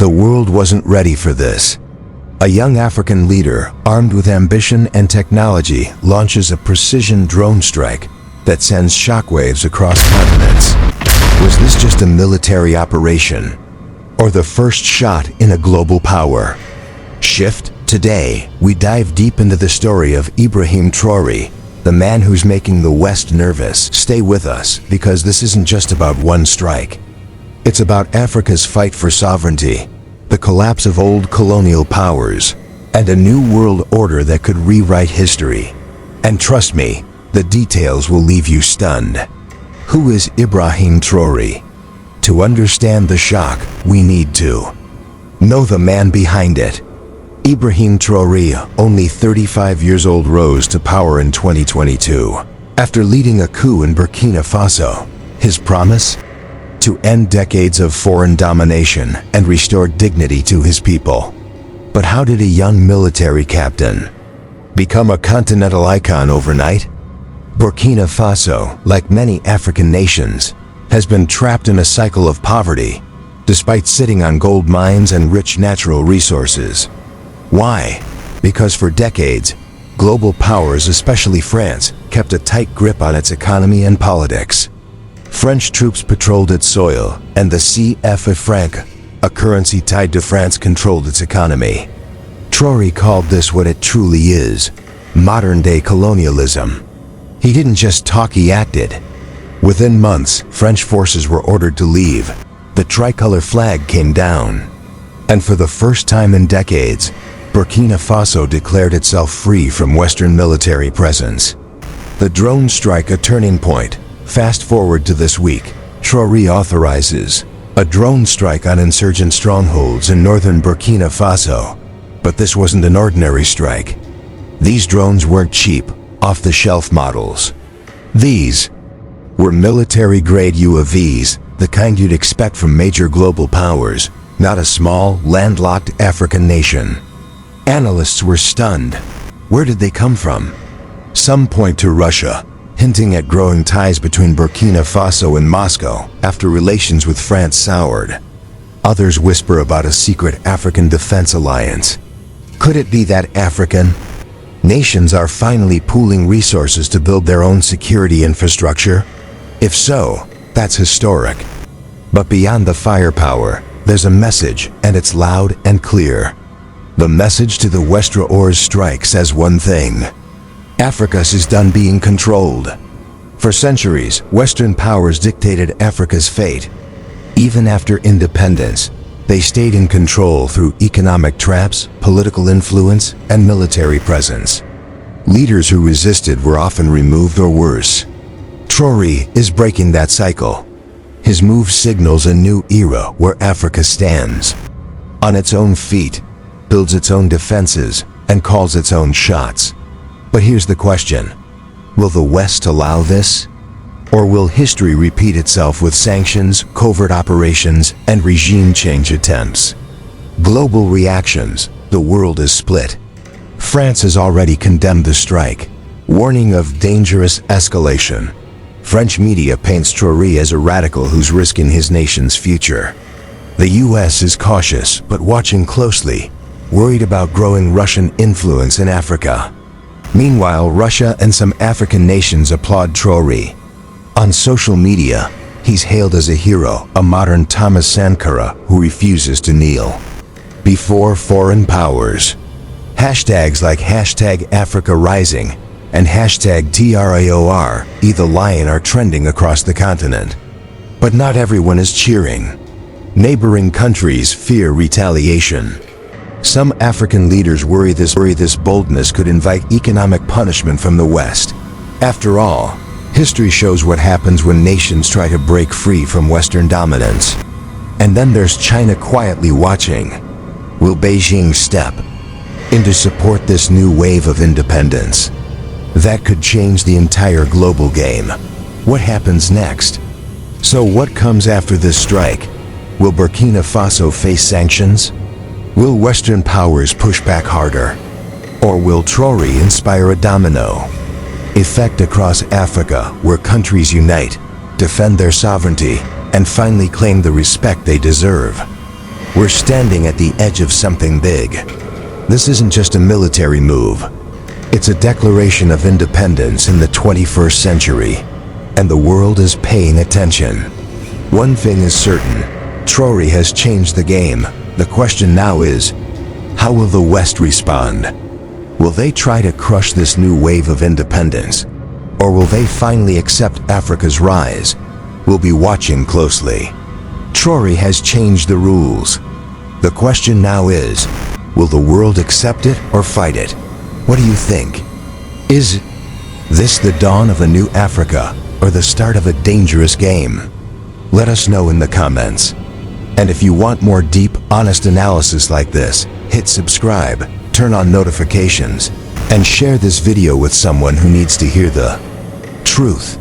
The world wasn't ready for this. A young African leader, armed with ambition and technology, launches a precision drone strike that sends shockwaves across continents. Was this just a military operation, or the first shot in a global power shift? Today, we dive deep into the story of Ibrahim Traoré, the man who's making the West nervous. Stay with us, because this isn't just about one strike. It's about Africa's fight for sovereignty, the collapse of old colonial powers, and a new world order that could rewrite history. And trust me, the details will leave you stunned. Who is Ibrahim Traoré? To understand the shock, we need to know the man behind it. Ibrahim Traoré, only 35 years old, rose to power in 2022 after leading a coup in Burkina Faso. His promise? To end decades of foreign domination and restore dignity to his people. But how did a young military captain become a continental icon overnight? Burkina Faso, like many African nations, has been trapped in a cycle of poverty, despite sitting on gold mines and rich natural resources. Why? Because for decades, global powers, especially France, kept a tight grip on its economy and politics. French troops patrolled its soil, and the CFA franc, a currency tied to France, controlled its economy. Traoré called this what it truly is: modern-day colonialism. He didn't just talk, he acted. Within months, French forces were ordered to leave. The tricolor flag came down. And for the first time in decades, Burkina Faso declared itself free from Western military presence. The drone strike, a turning point. Fast forward to this week, Traoré authorizes a drone strike on insurgent strongholds in northern Burkina Faso. But this wasn't an ordinary strike. These drones weren't cheap, off-the-shelf models. These were military-grade UAVs, the kind you'd expect from major global powers, not a small, landlocked African nation. Analysts were stunned. Where did they come from? Some point to Russia, hinting at growing ties between Burkina Faso and Moscow after relations with France soured. Others whisper about a secret African defense alliance. Could it be that African nations are finally pooling resources to build their own security infrastructure? If so, that's historic. But beyond the firepower, there's a message, and it's loud and clear. The message to the West: Traoré's strike says one thing: Africa is done being controlled. For centuries, Western powers dictated Africa's fate. Even after independence, they stayed in control through economic traps, political influence, and military presence. Leaders who resisted were often removed or worse. Traoré is breaking that cycle. His move signals a new era where Africa stands on its own feet, builds its own defenses, and calls its own shots. But here's the question: will the West allow this? Or will history repeat itself with sanctions, covert operations, and regime change attempts? Global reactions: the world is split. France has already condemned the strike, warning of dangerous escalation. French media paints Traoré as a radical who's risking his nation's future. The US is cautious, but watching closely, worried about growing Russian influence in Africa. Meanwhile, Russia and some African nations applaud Traoré. On social media, he's hailed as a hero, a modern Thomas Sankara who refuses to kneel before foreign powers. Hashtags like #AfricaRising and #TRAOR, the lion, are trending across the continent. But not everyone is cheering. Neighboring countries fear retaliation. Some African leaders worry this boldness could invite economic punishment from the West. After all, history shows what happens when nations try to break free from Western dominance. And then there's China quietly watching. Will Beijing step in to support this new wave of independence? That could change the entire global game. What happens next? So what comes after this strike? Will Burkina Faso face sanctions? Will Western powers push back harder? Or will Traoré inspire a domino effect across Africa, where countries unite, defend their sovereignty, and finally claim the respect they deserve? We're standing at the edge of something big. This isn't just a military move. It's a declaration of independence in the 21st century, and the world is paying attention. One thing is certain, Traoré has changed the game. The question now is, how will the West respond? Will they try to crush this new wave of independence? Or will they finally accept Africa's rise? We'll be watching closely. Traoré has changed the rules. The question now is, will the world accept it or fight it? What do you think? Is this the dawn of a new Africa or the start of a dangerous game? Let us know in the comments. And if you want more deep, honest analysis like this, hit subscribe, turn on notifications, and share this video with someone who needs to hear the truth.